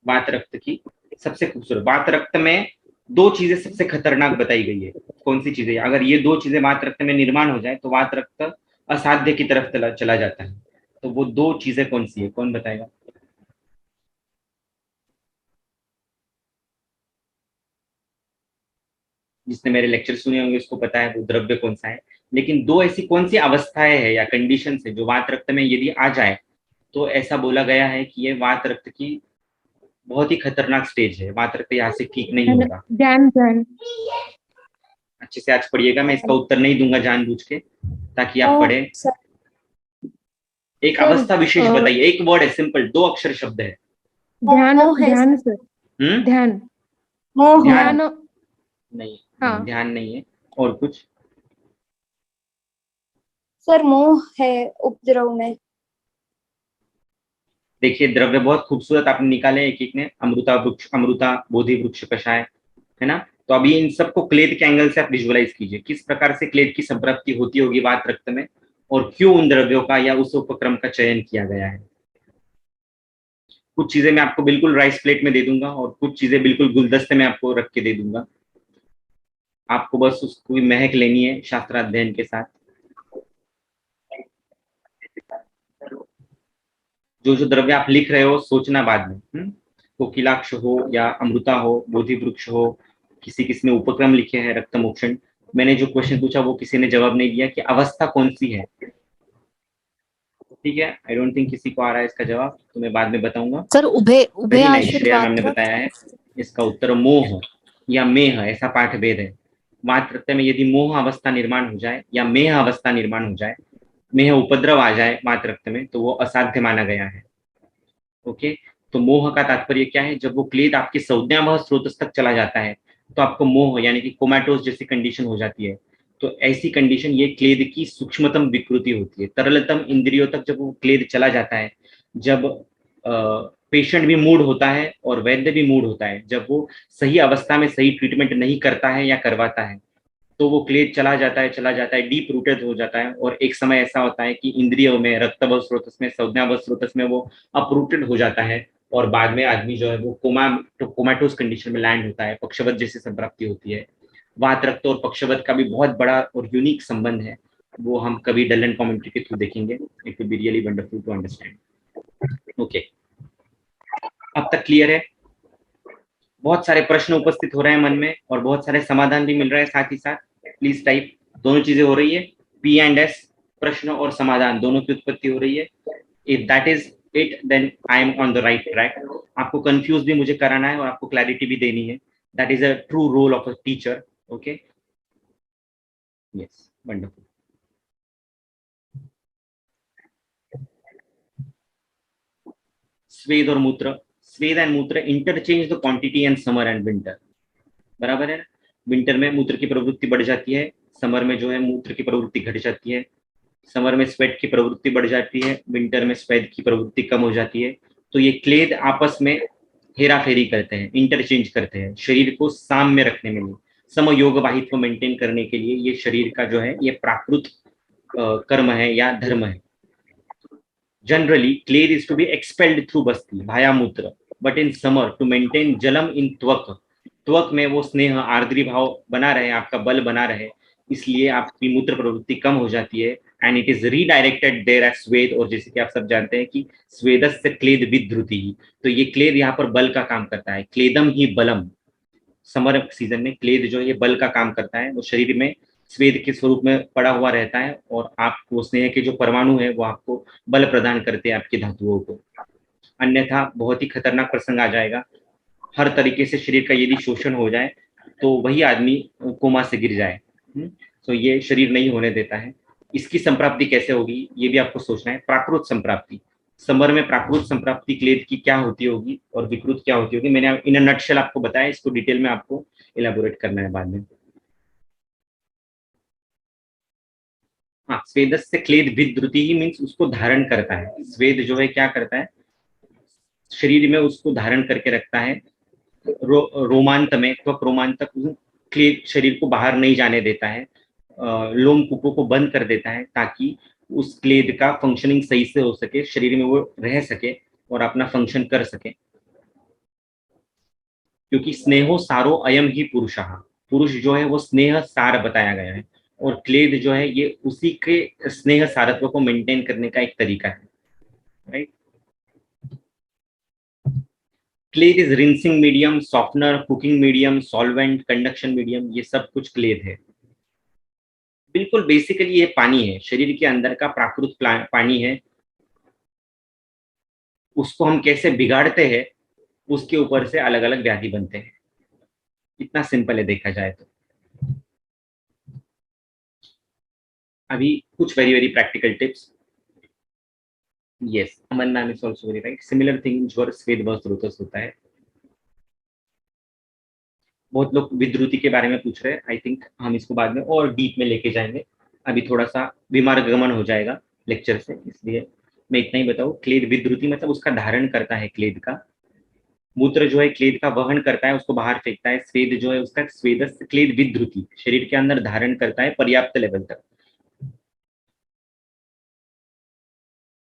वात रक्त की सबसे खूबसूरत, वात रक्त में दो चीजें सबसे खतरनाक बताई गई है। कौन सी चीजें? अगर ये दो चीजें वात रक्त में निर्माण हो जाए तो वात रक्त असाध्य की तरफ चला जाता है। तो वो दो चीजें कौन सी है, कौन बताएगा? जिसने मेरे लेक्चर सुने होंगे उसको पता है वो द्रव्य कौन सा है। लेकिन दो ऐसी कौन सी अवस्थाएं है या कंडीशन है जो वात रक्त में यदि आ जाए तो ऐसा बोला गया है कि ये वात रक्त की बहुत ही खतरनाक स्टेज है, वात रक्त यहाँ से ठीक नहीं होगा। ध्यान ध्यान अच्छे से आज पढ़िएगा, मैं इसका उत्तर नहीं दूंगा जानबूझ के, ताकि आप पढ़े। एक अवस्था विशेष बताइए, एक वर्ड है, सिंपल 2 अक्षर शब्द है। ध्यान ध्यान सर, ध्यान ध्यान नहीं, हाँ। ध्यान नहीं है। और कुछ? सर मोह है उपद्रव में। देखिए, द्रव्य बहुत खूबसूरत आपने निकाले एक एक ने, अमृता वृक्ष, अमृता बोधि वृक्ष कषाय, है ना। तो अभी इन सबको क्लेद के एंगल से आप विजुअलाइज कीजिए, किस प्रकार से क्लेद की संप्राप्ति होती होगी वात रक्त में, और क्यों उन द्रव्यों का या उस उपक्रम का चयन किया गया है। कुछ चीजें मैं आपको बिल्कुल राइस प्लेट में दे दूंगा और कुछ चीजें बिल्कुल गुलदस्ते में आपको रख के दे दूंगा। आपको बस उसको महक लेनी है शास्त्राध्ययन के साथ। जो जो द्रव्य आप लिख रहे हो सोचना बाद में। कोकिलाक्ष हो या अमृता हो, बोधि वृक्ष हो, किसी किसी ने उपक्रम लिखे हैं रक्तमोक्षण। मैंने जो क्वेश्चन पूछा वो किसी ने जवाब नहीं दिया कि अवस्था कौन सी है। ठीक है, आई डोंट थिंक किसी को आ रहा है इसका जवाब, तो मैं बाद में बताऊंगा। सर उभय उभय आश्रित श्रेया मैम ने बताया है इसका उत्तर मोह या मेह, ऐसा पाठ भेद है। वात रक्त में यदि मोह अवस्था निर्माण हो जाए या मेह अवस्था निर्माण हो जाए, मेह उपद्रव आ जाए वात रक्त में, तो वो असाध्य माना गया है। ओके, तो मोह का तात्पर्य क्या है? जब वो क्लेद आपकी संज्ञा वह स्रोत तक चला जाता है तो आपको मोह यानी कि कोमाटोस जैसी कंडीशन हो जाती है। तो ऐसी कंडीशन ये क्लेद की सूक्ष्मतम विकृति होती है। तरलतम इंद्रियों तक जब वो क्लेद चला जाता है, जब पेशेंट भी मूड होता है और वैद्य भी मूड होता है, जब वो सही अवस्था में सही ट्रीटमेंट नहीं करता है या करवाता है, तो वो क्लेद चला जाता है, डीप रूटेड हो जाता है। और एक समय ऐसा होता है कि इंद्रियों में, रक्तवल स्रोतस में, संज्ञावल स्रोतस में वो अपरूटेड हो जाता है और बाद में आदमी जो है वो कोमाटोस कंडीशन में लैंड होता है, पक्षवत जैसी संप्राप्ति होती है। वात रक्त और पक्षवत का भी बहुत बड़ा और यूनिक संबंध है, वो हम कभी डलन कमेंट्री के थ्रू देखेंगे। It will be really wonderful to understand. Okay, अब तक क्लियर है? बहुत सारे प्रश्न उपस्थित हो रहे हैं मन में और बहुत सारे समाधान भी मिल रहे हैं साथ ही साथ। प्लीज टाइप, दोनों चीजें हो रही है, पी एंड एस, प्रश्न और समाधान दोनों की उत्पत्ति हो रही है। If that is it then I am on the right track. आपको कंफ्यूज भी मुझे कराना है और आपको क्लैरिटी भी देनी है। That is a true role of a teacher. Okay, yes, wonderful. स्वेद और मूत्र, स्वेद एंड मूत्र interchange the quantity and summer and winter. बराबर है ना? विंटर में मूत्र की प्रवृत्ति बढ़ जाती है, समर में जो है मूत्र की प्रवृत्ति घट जाती है। समर में स्वेट की प्रवृत्ति बढ़ जाती है, विंटर में स्वेद की प्रवृत्ति कम हो जाती है। तो ये क्लेद आपस में हेराफेरी करते हैं, इंटरचेंज करते हैं, शरीर को साम में रखने में, समयोग वाहित्व मेंटेन करने के लिए ये शरीर का जो है ये प्राकृत कर्म है या धर्म है। जनरली क्लेद is to be expelled through बस्ती भाया मूत्र, but in summer to maintain जलम इन त्वक, त्वक में वो स्नेह आर्द्री भाव बना रहे, आपका बल बना रहे, इसलिए आपकी मूत्र प्रवृत्ति कम हो जाती है and it is redirected there as स्वेद, और जैसे कि आप सब जानते हैं कि स्वेदस्य क्लेद विद्रुति, तो ये क्लेद यहाँ पर बल का काम करता है, क्लेदम ही बलम। समर सीजन में क्लेद जो है ये बल का काम करता है, वो शरीर में स्वेद के स्वरूप में पड़ा हुआ रहता है, और आपको स्नेह के जो परमाणु है वो आपको बल प्रदान करते हैं आपकी धातुओं को। अन्यथा बहुत ही खतरनाक प्रसंग आ जाएगा, हर तरीके से शरीर का यदि शोषण हो जाए तो वही आदमी कोमा से गिर जाए। तो ये शरीर नहीं होने देता है। इसकी संप्राप्ति कैसे होगी ये भी आपको सोचना है। प्राकृत संप्राप्ति, समर में प्राकृत संप्राप्ति क्लेद की क्या होती होगी और विकृत क्या होती होगी, मैंने इन अ नटशेल आपको बताया, इसको डिटेल में आपको इलेबोरेट करना है बाद में। हाँ, स्वेदस्य क्लेद विद्रुति ही मीन्स उसको धारण करता है। स्वेद जो है क्या करता है, शरीर में उसको धारण करके रखता है, रोमांत में त्वक रोमांत तक क्लेद शरीर को बाहर नहीं जाने देता है, लोम कूपों को बंद कर देता है ताकि उस क्लेद का फंक्शनिंग सही से हो सके, शरीर में वो रह सके और अपना फंक्शन कर सके। क्योंकि स्नेहो सारो अयम ही पुरुषः, पुरुष जो है वो स्नेह सार बताया गया है, और क्लेद जो है ये उसी के स्नेह सारत्व को मेंटेन करने का एक तरीका है, राइट। क्लेद is rinsing medium, softener, cooking medium, solvent, conduction medium, ये सब कुछ क्लेद है। बिल्कुल बेसिकली ये पानी है, शरीर के अंदर का प्राकृत पानी है, उसको हम कैसे बिगाड़ते हैं उसके ऊपर से अलग अलग व्याधि बनते हैं। इतना सिंपल है देखा जाए तो। अभी कुछ very very practical tips. Yes, Aman ma'am is also very right, similar thing जो स्वेद वस्त्रोतस होता है। बहुत लोग विद्रुति के बारे में पूछ रहे हैं, आई थिंक हम इसको बाद में और डीप में लेके जाएंगे, अभी थोड़ा सा विमार्गमन हो जाएगा लेक्चर से, इसलिए मैं इतना ही बताऊं। क्लेद विद्रुति मतलब उसका धारण करता है क्लेद का, मूत्र जो है क्लेद का वहन करता है, उसको बाहर फेंकता है। स्वेद जो है उसका स्वेदस क्लेद विद्रुति शरीर के अंदर धारण करता है पर्याप्त लेवल तक,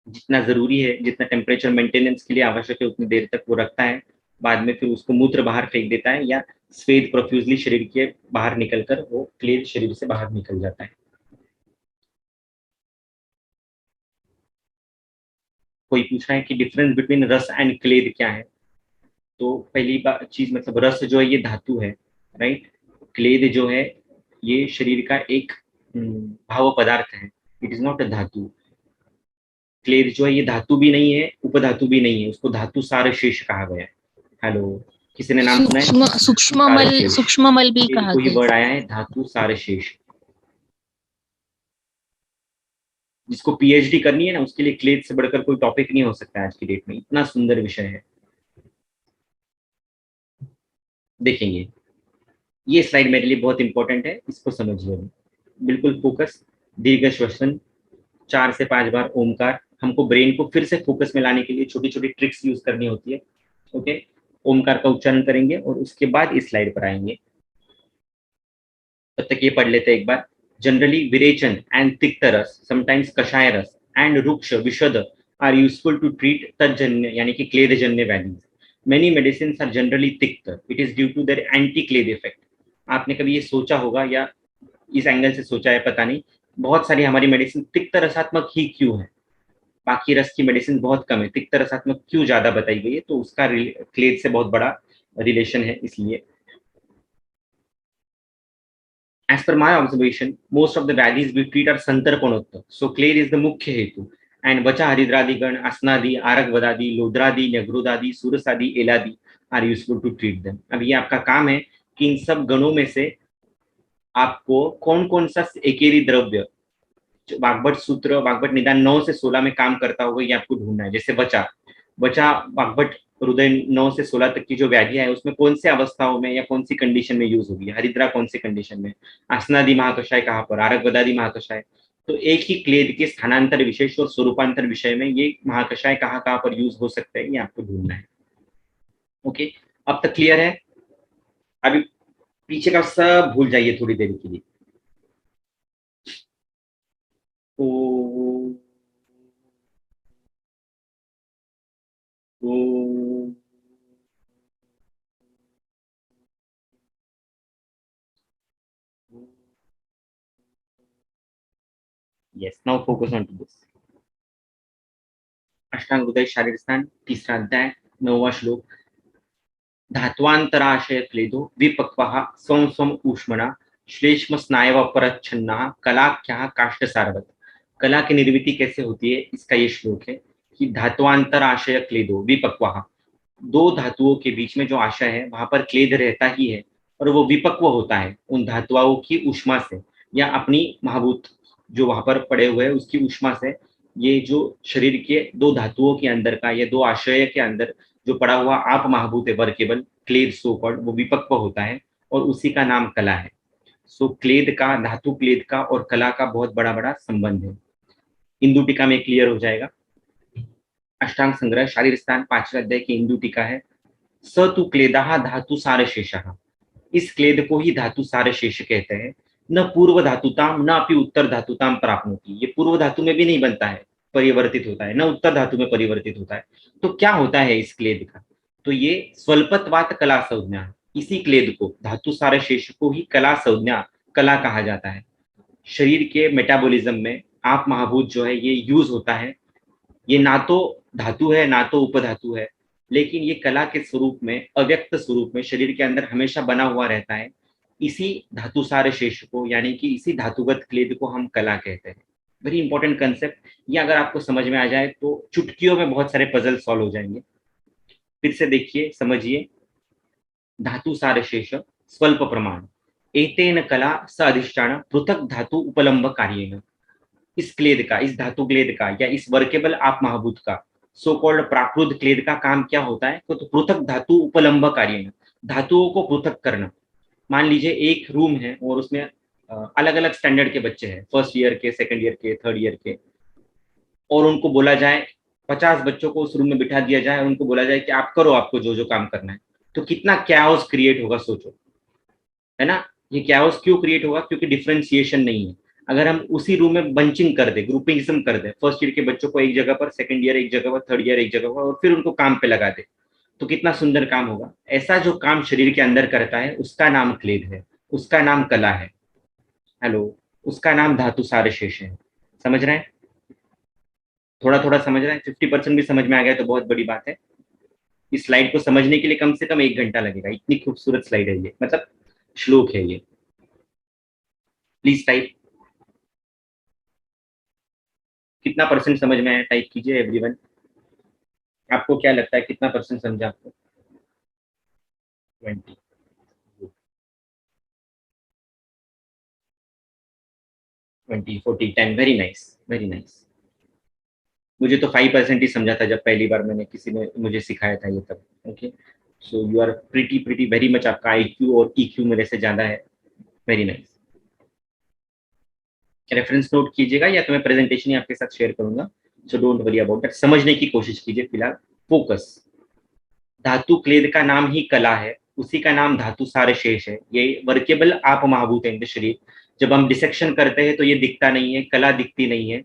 जितना जरूरी है, जितना टेम्परेचर मेंटेनेंस के लिए आवश्यक है उतनी देर तक वो रखता है, बाद में फिर उसको मूत्र बाहर फेंक देता है, या स्वेद प्रोफ्यूजली शरीर के बाहर निकलकर वो क्लेद शरीर से बाहर निकल जाता है। कोई पूछ रहा है कि डिफरेंस बिटवीन रस एंड क्लेद क्या है, तो पहली बात चीज मतलब रस जो है ये धातु है, राइट। क्लेद जो है ये शरीर का एक भाव पदार्थ है, इट इज नॉट अ धातु। क्लेद जो है ये धातु भी नहीं है, उपधातु भी नहीं है, उसको धातु सार शेष कहा गया है। हेलो, किसी ने नाम सुना है? सूक्ष्म मल भी कहा कोई गया वर्ड आया है धातु सार शेष। जिसको पीएचडी करनी है ना उसके लिए क्लेद से बढ़कर कोई टॉपिक नहीं हो सकता है आज की डेट में, इतना सुंदर विषय है। देखेंगे, ये स्लाइड मेरे लिए बहुत इंपॉर्टेंट है, इसको समझिए बिल्कुल फोकस। दीर्घ श्वसन, 4 से 5 बार ओमकार, हमको ब्रेन को फिर से फोकस में लाने के लिए छोटी छोटी ट्रिक्स यूज करनी होती है। ओके, ओमकार का उच्चारण करेंगे और उसके बाद इस स्लाइड पर आएंगे। तब तक ये पढ़ लेते हैं एक बार। जनरली विरेचन एंड तिक्त रस, समटाइम्स कषाय रस एंड रुक्ष विशद आर यूजफुल टू ट्रीट तज्जन्य यानी कि क्लेदजन्य वैलीज। मेनी मेडिसिन आर जनरली तिक्त, it is due to their anti क्लेद इफेक्ट। आपने कभी ये सोचा होगा या इस एंगल से सोचा है पता नहीं, बहुत सारी हमारी मेडिसिन तिक्त रसात्मक ही क्यों है, बाकी रस की मेडिसिन बहुत कम है, तिक्त रसात्मक क्यों ज्यादा बताई गई है, तो उसका क्लेद से बहुत बड़ा रिलेशन है। इसलिए as per my observation, most of the valleys we treat are santarpanotta, so clade is the मुख्य हेतु, and बचा हरिद्रादि गण, असनादि, आरगवदादि, लोद्रादि, न्यग्रोदादि, सूरसादि, एलादि are useful to treat them। अब ये आपका काम है कि इन सब गणों में से आपको कौन कौन सा एकेरी द्रव्य वाग्भट सूत्र वाग्भट निदान 9 से 16 में काम करता होगा ये आपको ढूंढना है। जैसे बचा बचा वाग्भट हृदय 9 से 16 तक की जो व्याधियां है उसमें कौन से अवस्थाओं में या कौन सी कंडीशन में यूज होगी, हरिद्रा कौन सी कंडीशन में, आसनादि महाकषाय कहाँ पर, आरक बदादि महाकषाय। तो एक ही क्लेद के स्थानांतर विशेष और स्वरूपांतर विषय में ये महाकषाय कहाँ कहाँ पर यूज हो सकता है ये आपको ढूंढना है। ओके, अब तक क्लियर है? अभी पीछे का सब भूल जाइए थोड़ी देर के लिए। Oh, oh, yes, now focus on to this. Ashtanga Hridaya शारीर स्थान, तीसरा अध्याय, 9वां श्लोक. धात्वांतराशय क्लेदो विपक्वः स्वं स्वं ऊष्मणा श्लेष्म स्नायव परच्छन्नः कलाख्यः काष्ठसारवत्. कला की निर्मिति कैसे होती है, इसका ये श्लोक है कि धात्वांतराशय क्लेदो विपक्वः, दो धातुओं के बीच में जो आशय है वहां पर क्लेद रहता ही है और वो विपक्व होता है उन धातुओं की ऊष्मा से या अपनी महाभूत जो वहां पर पड़े हुए हैं उसकी ऊष्मा से. ये जो शरीर के दो धातुओं के अंदर का या दो आशय के अंदर जो पड़ा हुआ आप महाभूत है वर्केबल क्लेद सो कॉल्ड, वो विपक्व होता है और उसी का नाम कला है. सो क्लेद का, धातु क्लेद का और कला का बहुत बड़ा बड़ा संबंध है. इंदु टीका में क्लियर हो जाएगा. अष्टांग संग्रह शारीर स्थान 5वें अध्याय की इंदु टीका है. स तु क्लेदाः धातु सार शेषः. इस क्लेद को ही धातु सार शेष कहते हैं. न पूर्व धातुताम न अपि उत्तर धातुताम प्राप्नोति. ये पूर्व धातु में भी नहीं बनता है, परिवर्तित होता है, न उत्तर धातु में परिवर्तित होता है. तो क्या होता है इस क्लेद का, तो ये स्वल्पत्वात कला संज्ञा, इसी क्लेद को धातु सार शेष को ही कला संज्ञा, कला कहा जाता है. शरीर के मेटाबॉलिज्म में आप महाभूत जो है ये यूज होता है. ये ना तो धातु है ना तो उपधातु है, लेकिन ये कला के स्वरूप में, अव्यक्त स्वरूप में शरीर के अंदर हमेशा बना हुआ रहता है. इसी धातु सार शेष को यानी कि इसी धातुगत क्लेद को हम कला कहते हैं. Very important concept. ये अगर आपको समझ में आ जाए तो चुटकियों में बहुत सारे पजल सॉल्व हो जाएंगे. फिर से देखिए, समझिए. धातु सार शेष स्वल्प प्रमाण एतेन कला स अधिष्ठान पृथक धातु उपलम्ब कार्येन. इस क्लेद का, इस धातु क्लेद का या इस वर्केबल आप महाभूत का सो कॉल्ड प्राकृत क्लेद का काम क्या होता है, तो पृथक धातु उपलम्ब कार्य, धातुओं को पृथक करना. मान लीजिए एक रूम है और उसमें अलग अलग स्टैंडर्ड के बच्चे हैं, फर्स्ट ईयर के, सेकंड ईयर के, थर्ड ईयर के, और उनको बोला जाए 50 बच्चों को उस रूम में बिठा दिया जाए, उनको बोला जाए कि आप करो, आपको जो जो काम करना है, तो कितना कैओस क्रिएट होगा सोचो, है ना. ये कैओस क्यों क्रिएट होगा, क्योंकि डिफरेंशिएशन नहीं है. अगर हम उसी रूम में बंचिंग कर दे, ग्रुपिंगिज्म कर दे, फर्स्ट ईयर के बच्चों को एक जगह पर, सेकंड ईयर एक जगह पर, थर्ड ईयर एक जगह पर, और फिर उनको काम पे लगा दे, तो कितना सुंदर काम होगा. ऐसा जो काम शरीर के अंदर करता है उसका नाम क्लेद है, उसका नाम कला है. हेलो, उसका नाम धातु सार शेष है. समझ रहे हैं, थोड़ा थोड़ा समझ रहे हैं. 50% भी समझ में आ गया तो बहुत बड़ी बात है. इस स्लाइड को समझने के लिए कम से कम 1 घंटा लगेगा, इतनी खूबसूरत स्लाइड है ये, मतलब श्लोक है ये. Please type. कितना परसेंट समझ में आया, टाइप कीजिए एवरीवन. आपको क्या लगता है कितना परसेंट समझा आपको? 20. 20, 40, 10. Very nice, very nice. मुझे तो 5% ही समझा था जब पहली बार मैंने किसी ने मुझे सिखाया था ये तब. Okay, so you are pretty pretty very much. आपका आईक्यू और ईक्यू मेरे से ज्यादा है. Very nice. रेफरेंस नोट कीजिएगा या तो मैं प्रेजेंटेशन ही आपके साथ शेयर करूंगा. So don't worry about that. समझने की कोशिश कीजिए फिलहाल. फोकस. धातु क्लेद का नाम ही कला है, उसी का नाम धातु सार शेष है. ये वर्केबल आप महाभूत है शरीर. जब हम डिसेक्शन करते हैं तो ये दिखता नहीं है, कला दिखती नहीं है.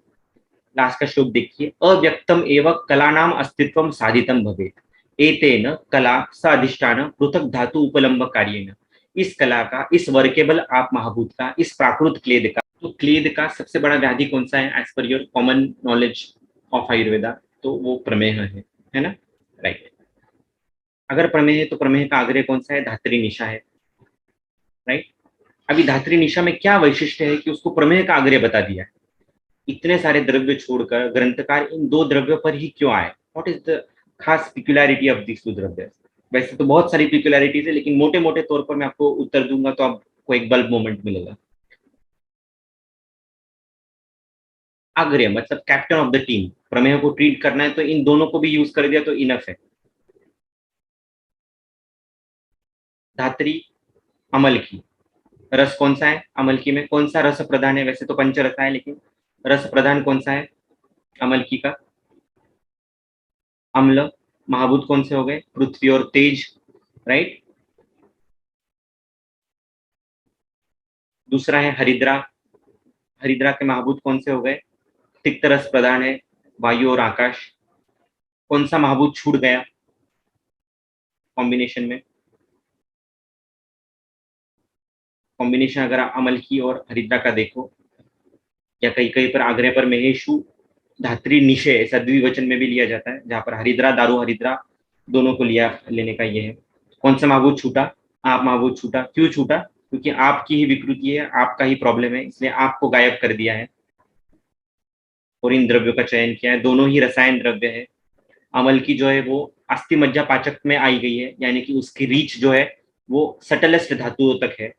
लास्ट का श्लोक देखिए. अव्यक्तम एवं कलानाम अस्तित्वम साधितम भवेत एतेन कला स अधिष्ठान पृथक धातु उपलम्ब कार्येन. इस कला का, इस वर्केबल आप महाभूत का, इस प्राकृत क्लेद का, तो क्लेद का सबसे बड़ा व्याधि कौन सा है एज पर your common knowledge of Ayurveda, तो वो प्रमेह है ना. राइट. अगर प्रमेह है तो प्रमेह का आग्रह कौन सा है, धात्री निशा है. राइट. अभी धात्री निशा में क्या वैशिष्ट्य है कि उसको प्रमेह का आग्रह बता दिया है. इतने सारे द्रव्य छोड़कर ग्रंथकार इन 2 द्रव्यों पर ही क्यों आए, व्हाट इज द खास पिक्युलैरिटी ऑफ दिस 2 द्रव्य. वैसे तो बहुत सारी पिक्युलैरिटीज है, लेकिन मोटे मोटे तौर पर मैं आपको उत्तर दूंगा तो आपको एक बल्ब मोमेंट मिलेगा. आग्रह मतलब कैप्टन ऑफ द टीम. प्रमेय को ट्रीट करना है तो इन दोनों को भी यूज कर दिया तो इनफ है. धात्री, अमल की. रस कौन सा है अमल की में, कौन सा रस प्रधान है, वैसे तो पंचरस है लेकिन रस प्रधान कौन सा है अमल की का, अम्ल. महाभूत कौन से हो गए, पृथ्वी और तेज. राइट. दूसरा है हरिद्रा. हरिद्रा के महाभूत कौन से हो गए, तिक्त रस प्रधान है, वायु और आकाश. कौन सा महाभूत छूट गया कॉम्बिनेशन में, कॉम्बिनेशन अगर आप अमल की और हरिद्रा का देखो या कहीं कहीं पर आग्रह पर महेशु धात्री निशय ऐसा द्विवचन में भी लिया जाता है, जहां पर हरिद्रा दारू हरिद्रा दोनों को लेने का ये है। कौन सा महाभूत छूटा? आप महाभूत छूटा। क्यों छूटा? क्योंकि आपकी ही विकृति है, आपका ही प्रॉब्लम है, इसलिए आपको गायब कर दिया है और इन द्रव्यों का चयन किया है। दोनों ही रसायन द्रव्य है। अमल की जो है वो अस्थि मज्जा पाचक में आई गई है, यानी कि उसकी रीच जो है वो सटलेस्ट धातुओं तक है।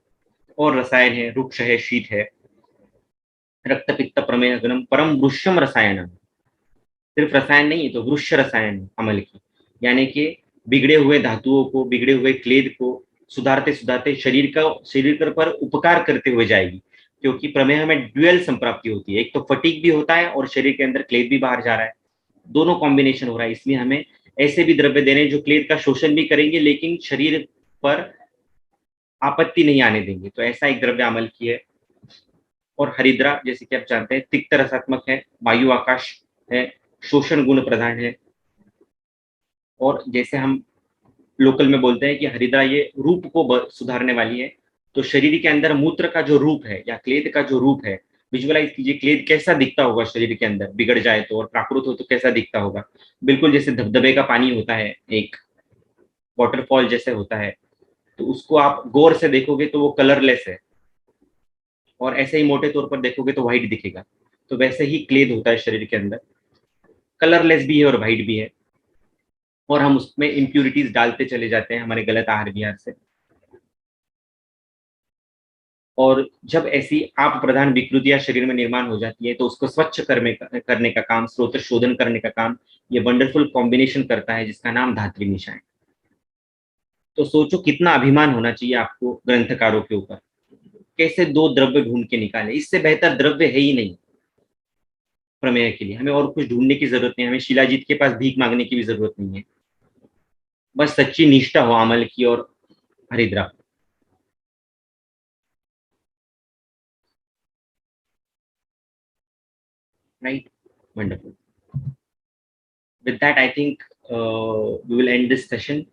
और रसायन है, रुक्ष है, शीत है, रक्त पित्त प्रमेय गणम परम वृक्षम रसायन। सिर्फ रसायन नहीं है तो वृक्ष रसायन अमल की, यानी कि बिगड़े हुए धातुओं को, बिगड़े हुए क्लेद को सुधारते सुधारते शरीर पर उपकार करते हुए जाएगी। क्योंकि प्रमेह में ड्यूअल संप्राप्ति होती है, एक तो फटीक भी होता है और शरीर के अंदर क्लेद भी बाहर जा रहा है, दोनों कॉम्बिनेशन हो रहा है। इसलिए हमें ऐसे भी द्रव्य देने जो क्लेद का शोषण भी करेंगे लेकिन शरीर पर आपत्ति नहीं आने देंगे। तो ऐसा एक द्रव्य अमल की है। और हरिद्रा जैसे कि आप जानते हैं तिक्त रसात्मक है, वायु आकाश है, शोषण गुण प्रधान है। और जैसे हम लोकल में बोलते हैं कि हरिद्रा ये रूप को सुधारने वाली है, तो शरीर के अंदर मूत्र का जो रूप है या क्लेद का जो रूप है, विजुअलाइज कीजिए क्लेद कैसा दिखता होगा शरीर के अंदर बिगड़ जाए तो, और प्राकृत हो तो कैसा दिखता होगा। बिल्कुल जैसे धबधबे का पानी होता है, एक वाटरफॉल जैसे होता है, तो उसको आप गौर से देखोगे तो वो कलरलेस है, और ऐसे ही मोटे तौर पर देखोगे तो व्हाइट दिखेगा। तो वैसे ही क्लेद होता है शरीर के अंदर, कलरलेस भी है और व्हाइट भी है। और हम उसमें इम्प्यूरिटीज डालते चले जाते हैं हमारे गलत आहार विहार से। और जब ऐसी आप प्रधान विकृतियां शरीर में निर्माण हो जाती है तो उसको स्वच्छ करने का काम, स्रोत शोधन करने का काम ये वंडरफुल कॉम्बिनेशन करता है जिसका नाम धात्री निशा है। तो सोचो कितना अभिमान होना चाहिए आपको ग्रंथकारों के ऊपर, कैसे दो द्रव्य ढूंढ के निकाले। इससे बेहतर द्रव्य है ही नहीं प्रमेय के लिए। हमें और कुछ ढूंढने की जरूरत नहीं, हमें शिलाजीत के पास भीख मांगने की भी जरूरत नहीं है। बस सच्ची निष्ठा हो अमल की और हरिद्रा। Right, wonderful. With that I think we will end this session.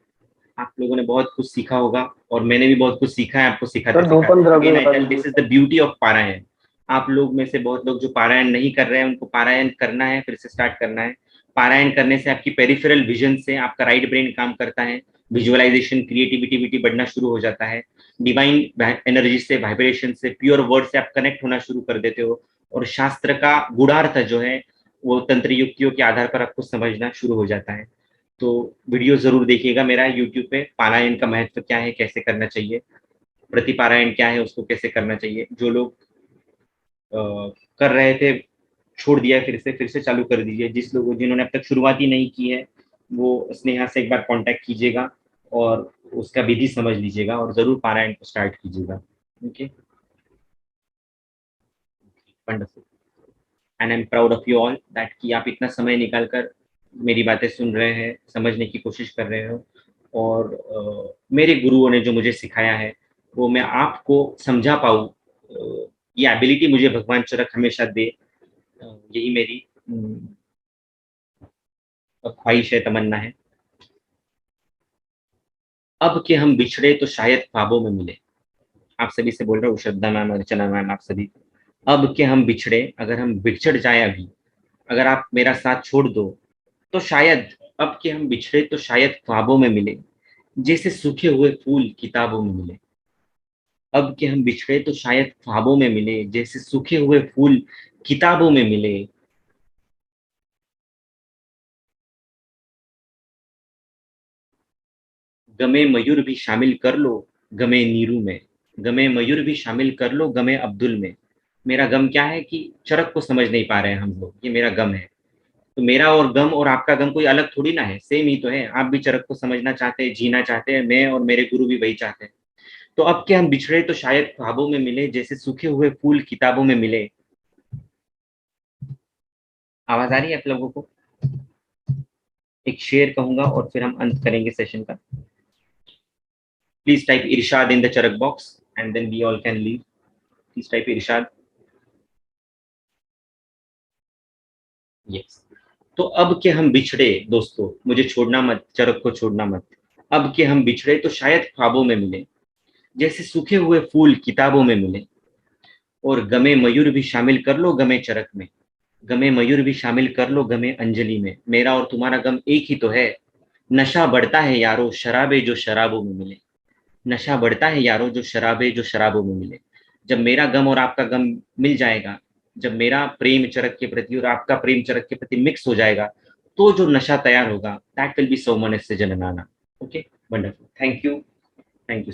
आप लोगों ने बहुत कुछ सीखा होगा और मैंने भी बहुत कुछ सीखा है आपको सिखाते सिखाते। This is the beauty of पारायण। आप लोग में से बहुत लोग जो पारायण नहीं कर रहे हैं उनको पारायण करना है, फिर से स्टार्ट करना है। पारायण करने से आपकी पेरिफेरल विजन से आपका राइट ब्रेन काम करता है, विजुअलाइजेशन क्रिएटिविटी बढ़ना शुरू हो जाता है, डिवाइन एनर्जी से, वाइब्रेशन से, प्योर वर्ड से आप कनेक्ट होना शुरू कर देते हो, और शास्त्र का गूढ़ार्थ जो है वो तंत्र युक्तियों के आधार पर आपको समझना शुरू हो जाता है। तो वीडियो जरूर देखिएगा मेरा यूट्यूब पे, पारायण का महत्व क्या है, कैसे करना चाहिए, प्रतिपारायण क्या है, उसको कैसे करना चाहिए। जो लोग कर रहे थे छोड़ दिया है, फिर से चालू कर दीजिए। जिन्होंने अब तक शुरुआत ही नहीं की है वो स्नेहा से एक बार कांटेक्ट कीजिएगा और उसका विधि समझ लीजिएगा और जरूर पारायण को स्टार्ट कीजिएगा। Okay, wonderful. And I am proud of you all that कि आप इतना समय निकालकर मेरी बातें सुन रहे हैं, समझने की कोशिश कर रहे हो। और मेरे गुरुओं ने जो मुझे सिखाया है वो मैं आपको समझा पाऊँ, ये एबिलिटी मुझे भगवान चरक हमेशा दे, यही मेरी ख्वाहिश है, तमन्ना है। अब कि हम बिछड़े तो शायद ख्वाबों में मिले। आप सभी से बोल रहा हूँ, श्रद्धा मैम, अर्चना मैम, आप सभी। अब कि हम बिछड़े, अगर हम बिछड़ जाए अभी, अगर आप मेरा साथ छोड़ दो तो शायद, अब कि हम बिछड़े तो शायद ख्वाबों में मिले, जैसे सूखे हुए फूल किताबों में मिले। अब कि हम बिछड़े तो शायद ख्वाबों में मिले, जैसे सूखे हुए फूल किताबों में मिले। गमे मयूर भी शामिल कर लो गमे नीरू में, गमे मयूर भी शामिल कर लो गमे अब्दुल में। मेरा गम क्या है कि चरक को समझ नहीं पा रहे हैं हम लोग, ये मेरा गम है। तो मेरा और गम और आपका गम कोई अलग थोड़ी ना है, सेम ही तो है। आप भी चरक को समझना चाहते हैं, जीना चाहते हैं, मैं और मेरे गुरु भी वही चाहते हैं। तो अब के हम बिछड़े तो शायद ख्वाबों में मिले, जैसे सूखे हुए फूल किताबों में मिले। आवाज आ रही है आप लोगों को? एक शेर कहूंगा और फिर हम अंत करेंगे सेशन का। प्लीज टाइप इरशाद in the Charak box and then we all can leave. Please type इरशाद। यस। तो अब के हम बिछड़े दोस्तों, मुझे छोड़ना मत, चरक को छोड़ना मत। अब के हम बिछड़े तो शायद ख्वाबों में मिले, जैसे सूखे हुए फूल किताबों में मिले। और गमे मयूर भी शामिल कर लो गमे चरक में, गमे मयूर भी शामिल कर लो गमे अंजलि में, मेरा और तुम्हारा गम एक ही तो है। नशा बढ़ता है यारो शराबे जो शराबों में मिले, नशा बढ़ता है यारो जो शराबे जो शराबों में मिले। जब मेरा गम और आपका गम मिल जाएगा, जब मेरा प्रेम चरक के प्रति और आपका प्रेम चरक के प्रति मिक्स हो जाएगा, तो जो नशा तैयार होगा दैट विल बी सौमनस्य जननाना। Okay, wonderful, thank you